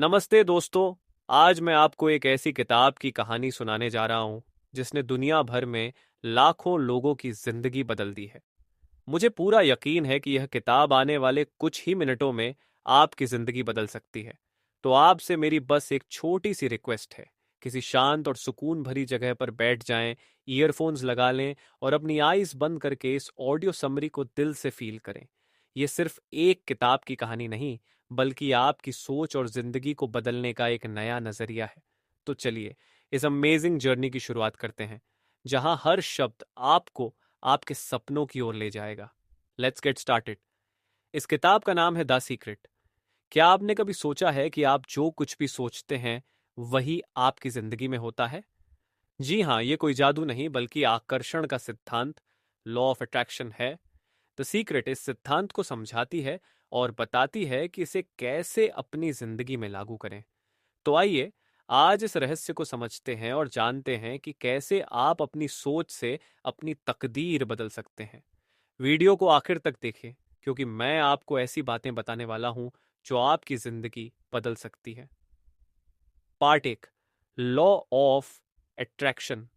नमस्ते दोस्तों। आज मैं आपको एक ऐसी किताब की कहानी सुनाने जा रहा हूं जिसने दुनिया भर में लाखों लोगों की जिंदगी बदल दी है। मुझे पूरा यकीन है कि यह किताब आने वाले कुछ ही मिनटों में आपकी जिंदगी बदल सकती है। तो आपसे मेरी बस एक छोटी सी रिक्वेस्ट है। किसी शांत और सुकून भरी जगह पर बैठ जाएं, ईयरफोन्स लगा लें और अपनी आईज बंद करके इस ऑडियो समरी को दिल से फील करें। यह सिर्फ एक किताब की कहानी नहीं, बल्कि आपकी सोच और जिंदगी को बदलने का एक नया नजरिया है। तो चलिए इस अमेजिंग जर्नी की शुरुआत करते हैं, जहां हर शब्द आपको आपके सपनों की ओर ले जाएगा। Let's get started. इस किताब का नाम है द सीक्रेट। क्या आपने कभी सोचा है कि आप जो कुछ भी सोचते हैं वही आपकी जिंदगी में होता है? जी हाँ, ये कोई जादू नहीं बल्कि आकर्षण का सिद्धांत, लॉ ऑफ अट्रैक्शन है। द सीक्रेट इस सिद्धांत को समझाती है और बताती है कि इसे कैसे अपनी जिंदगी में लागू करें। तो आइए आज इस रहस्य को समझते हैं और जानते हैं कि कैसे आप अपनी सोच से अपनी तकदीर बदल सकते हैं। वीडियो को आखिर तक देखें, क्योंकि मैं आपको ऐसी बातें बताने वाला हूं जो आपकी जिंदगी बदल सकती है। पार्ट एक, लॉ ऑफ अट्रैक्शन।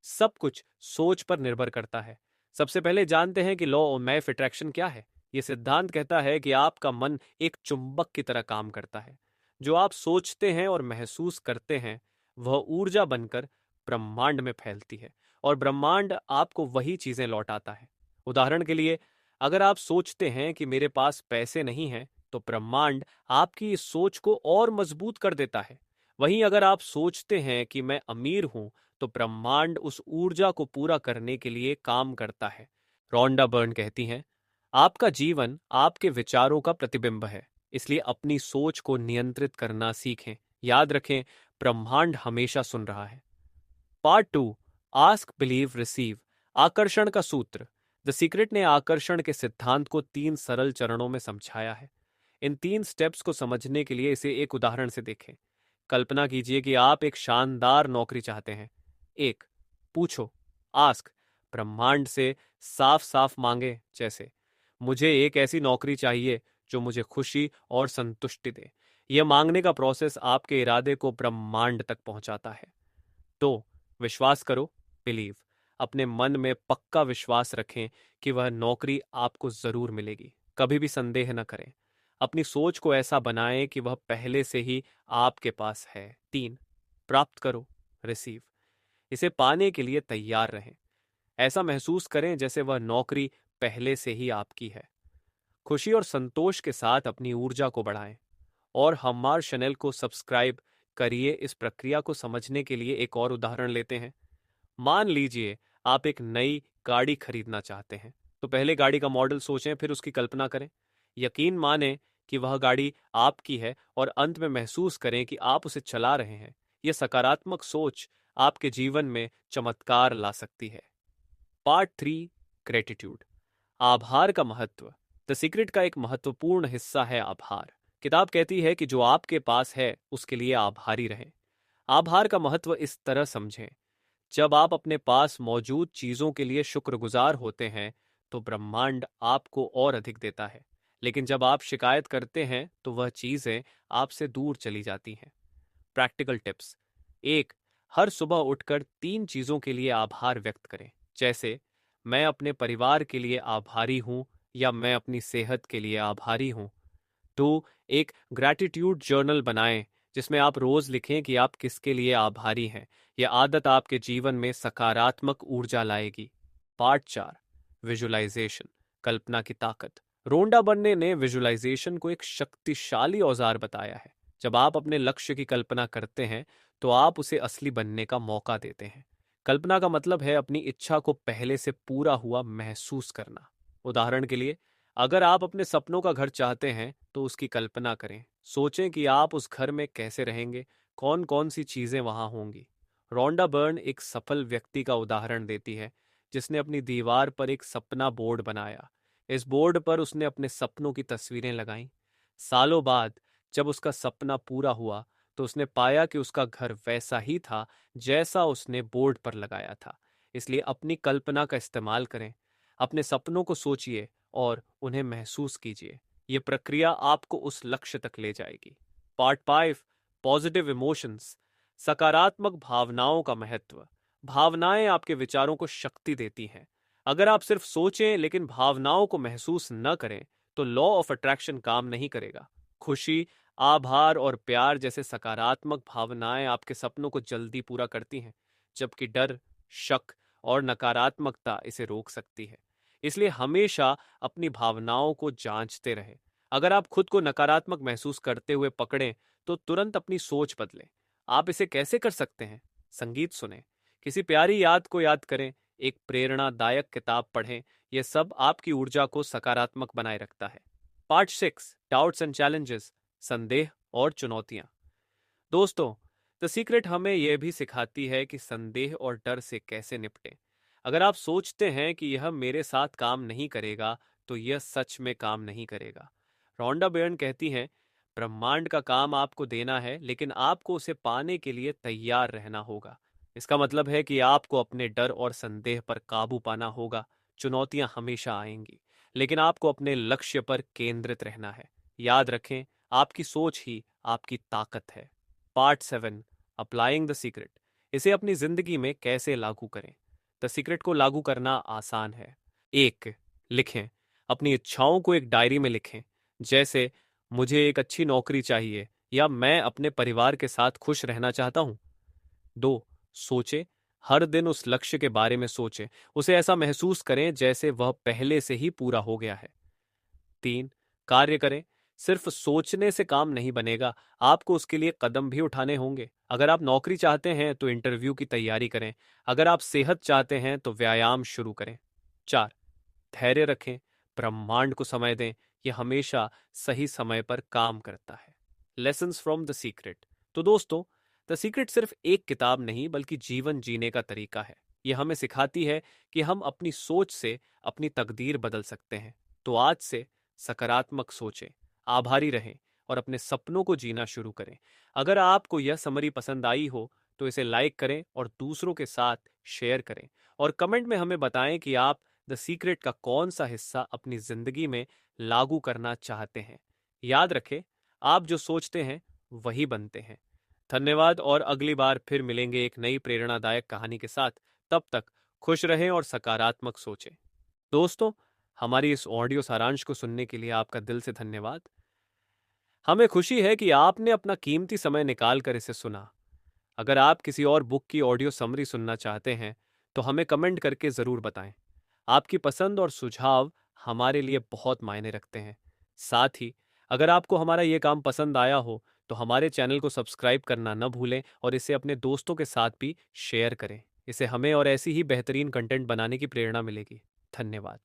सब कुछ सोच पर निर्भर करता है। सबसे पहले जानते हैं कि लॉ ऑफ अट्रैक्शन क्या है। यह सिद्धांत कहता है कि आपका मन एक चुंबक की तरह काम करता है। जो आप सोचते हैं और महसूस करते हैं, वह ऊर्जा बनकर ब्रह्मांड में फैलती है और ब्रह्मांड आपको वही चीजें लौटाता है। उदाहरण के लिए, अगर आप सोचते हैं कि मेरे पास पैसे नहीं हैं, तो ब्रह्मांड आपकी इस सोच को और मजबूत कर देता है। वहीं अगर आप सोचते हैं कि मैं अमीर हूं, तो ब्रह्मांड उस ऊर्जा को पूरा करने के लिए काम करता है। रोंडा बर्न कहती हैं, आपका जीवन आपके विचारों का प्रतिबिंब है, इसलिए अपनी सोच को नियंत्रित करना सीखें। याद रखें, ब्रह्मांड हमेशा सुन रहा है। Part two, ask believe receive. आकर्षण का सूत्र। द सीक्रेट ने आकर्षण के सिद्धांत को 3 सरल चरणों में समझाया है। इन 3 स्टेप्स को समझने के लिए इसे एक उदाहरण से देखें। कल्पना कीजिए कि आप एक शानदार नौकरी चाहते हैं। एक, पूछो, आस्क, ब्रह्मांड से साफ साफ मांगे, जैसे मुझे एक ऐसी नौकरी चाहिए जो मुझे खुशी और संतुष्टि दे। यह मांगने का प्रोसेस आपके इरादे को ब्रह्मांड तक पहुंचाता है। दो, विश्वास करो, बिलीव। अपने मन में पक्का विश्वास रखें कि वह नौकरी आपको जरूर मिलेगी। कभी भी संदेह न करें। अपनी सोच को ऐसा बनाएं कि वह पहले से ही आपके पास है। तीन, प्राप्त करो, रिसीव। इसे पाने के लिए तैयार रहें। ऐसा महसूस करें जैसे वह नौकरी पहले से ही आपकी है। खुशी और संतोष के साथ अपनी ऊर्जा को बढ़ाएं। और हमारे चैनल को सब्सक्राइब करिए। इस प्रक्रिया को समझने के लिए एक और उदाहरण लेते हैं। मान लीजिए आप एक नई गाड़ी खरीदना चाहते हैं, तो पहले गाड़ी का मॉडल सोचें, फिर उसकी कल्पना करें। यकीन मानें कि वह गाड़ी आपकी है और अंत में महसूस करें कि आप उसे चला रहे हैं। यह सकारात्मक सोच आपके जीवन में चमत्कार ला सकती है। Part three, gratitude. आभार का महत्व। द सीक्रेट का एक महत्वपूर्ण हिस्सा है आभार। किताब कहती है कि जो आपके पास है उसके लिए आभारी रहें। आभार का महत्व इस तरह समझें, जब आप अपने पास मौजूद चीजों के लिए शुक्रगुजार होते हैं, तो ब्रह्मांड आपको और अधिक देता है। लेकिन जब आप शिकायत करते हैं, तो वह चीजें आपसे दूर चली जाती हैं। Practical tips. एक, हर सुबह उठकर 3 चीजों के लिए आभार व्यक्त करें, जैसे मैं अपने परिवार के लिए आभारी हूं या मैं अपनी सेहत के लिए आभारी हूं। दो, एक ग्रैटिट्यूड जर्नल बनाएं जिसमें आप रोज लिखें कि आप किसके लिए आभारी हैं। यह आदत आपके जीवन में सकारात्मक ऊर्जा लाएगी। पार्ट चार, विजुअलाइजेशन, कल्पना की ताकत। रोंडा बर्ने ने विजुअलाइजेशन को एक शक्तिशाली औजार बताया है। जब आप अपने लक्ष्य की कल्पना करते हैं, तो आप उसे असली बनने का मौका देते हैं। कल्पना का मतलब है अपनी इच्छा को पहले से पूरा हुआ महसूस करना। उदाहरण के लिए, अगर आप अपने सपनों का घर चाहते हैं, तो उसकी कल्पना करें। सोचें कि आप उस घर में कैसे रहेंगे, कौन कौन सी चीजें वहां होंगी। रोंडा बर्न एक सफल व्यक्ति का उदाहरण देती है, जिसने अपनी दीवार पर एक सपना बोर्ड बनाया। इस बोर्ड पर उसने अपने सपनों की तस्वीरें लगाईं। सालों बाद जब उसका सपना पूरा हुआ, तो उसने पाया कि उसका घर वैसा ही था जैसा उसने बोर्ड पर लगाया था। इसलिए अपनी कल्पना का इस्तेमाल करें। अपने सपनों को सोचिए और उन्हें महसूस कीजिए। ये प्रक्रिया आपको उस लक्ष्य तक ले जाएगी। पार्ट 5, पॉजिटिव इमोशंस, सकारात्मक भावनाओं का महत्व। भावनाएं आपके विचारों को शक्ति देती हैं। अगर आप सिर्फ सोचें लेकिन भावनाओं को महसूस न करें तो लॉ ऑफ अट्रैक्शन काम नहीं करेगा। खुशी, आभार और प्यार जैसे सकारात्मक भावनाएं आपके सपनों को जल्दी पूरा करती हैं, जबकि डर, शक और नकारात्मकता इसे रोक सकती है। इसलिए हमेशा अपनी भावनाओं को जांचते रहें। अगर आप खुद को नकारात्मक महसूस करते हुए पकड़ें तो तुरंत अपनी सोच बदलें। आप इसे कैसे कर सकते हैं? संगीत सुनें, किसी प्यारी याद को याद करें, एक प्रेरणादायक किताब पढ़ें। यह सब आपकी ऊर्जा को सकारात्मक बनाए रखता है। पार्ट 6, डाउट्स एंड चैलेंजेस, संदेह और चुनौतियां। दोस्तों, द सीक्रेट हमें यह भी सिखाती है कि संदेह और डर से कैसे निपटें। अगर आप सोचते हैं कि यह मेरे साथ काम नहीं करेगा, तो यह सच में काम नहीं करेगा। रोंडा बेयर्न कहती हैं, ब्रह्मांड का काम आपको देना है, लेकिन आपको उसे पाने के लिए तैयार रहना होगा। इसका मतलब है कि आपको अपने डर और संदेह पर काबू पाना होगा। चुनौतियां हमेशा आएंगी, लेकिन आपको अपने लक्ष्य पर केंद्रित रहना है। याद रखें, आपकी सोच ही आपकी ताकत है। पार्ट 7, अप्लाइंग द सीक्रेट, इसे अपनी जिंदगी में कैसे लागू करें। द सीक्रेट को लागू करना आसान है। 1, लिखें। अपनी इच्छाओं को एक डायरी में लिखें, जैसे मुझे एक अच्छी नौकरी चाहिए या मैं अपने परिवार के साथ खुश रहना चाहता हूं। 2, सोचें। हर दिन उस लक्ष्य के बारे में सोचें, उसे ऐसा महसूस करें जैसे वह पहले से ही पूरा हो गया है। 3, कार्य करें। सिर्फ सोचने से काम नहीं बनेगा, आपको उसके लिए कदम भी उठाने होंगे। अगर आप नौकरी चाहते हैं तो इंटरव्यू की तैयारी करें। अगर आप सेहत चाहते हैं तो व्यायाम शुरू करें। 4, धैर्य रखें, ब्रह्मांड को समय दें, यह हमेशा सही समय पर काम करता है। Lessons from the secret. तो दोस्तों, द सीक्रेट सिर्फ एक किताब नहीं बल्कि जीवन जीने का तरीका है। यह हमें सिखाती है कि हम अपनी सोच से अपनी तकदीर बदल सकते हैं। तो आज से सकारात्मक सोचें, आभारी रहें और अपने सपनों को जीना शुरू करें। अगर आपको यह समरी पसंद आई हो तो इसे लाइक करें और दूसरों के साथ शेयर करें, और कमेंट में हमें बताएं कि आप द सीक्रेट का कौन सा हिस्सा अपनी जिंदगी में लागू करना चाहते हैं। याद रखें, आप जो सोचते हैं वही बनते हैं। धन्यवाद, और अगली बार फिर मिलेंगे एक नई प्रेरणादायक कहानी के साथ। तब तक खुश रहें और सकारात्मक सोचें। दोस्तों, हमारी इस ऑडियो सारांश को सुनने के लिए आपका दिल से धन्यवाद। हमें खुशी है कि आपने अपना कीमती समय निकाल कर इसे सुना। अगर आप किसी और बुक की ऑडियो समरी सुनना चाहते हैं तो हमें कमेंट करके ज़रूर बताएं। आपकी पसंद और सुझाव हमारे लिए बहुत मायने रखते हैं। साथ ही अगर आपको हमारा ये काम पसंद आया हो तो हमारे चैनल को सब्सक्राइब करना न भूलें और इसे अपने दोस्तों के साथ भी शेयर करें। इससे हमें और ऐसी ही बेहतरीन कंटेंट बनाने की प्रेरणा मिलेगी। धन्यवाद।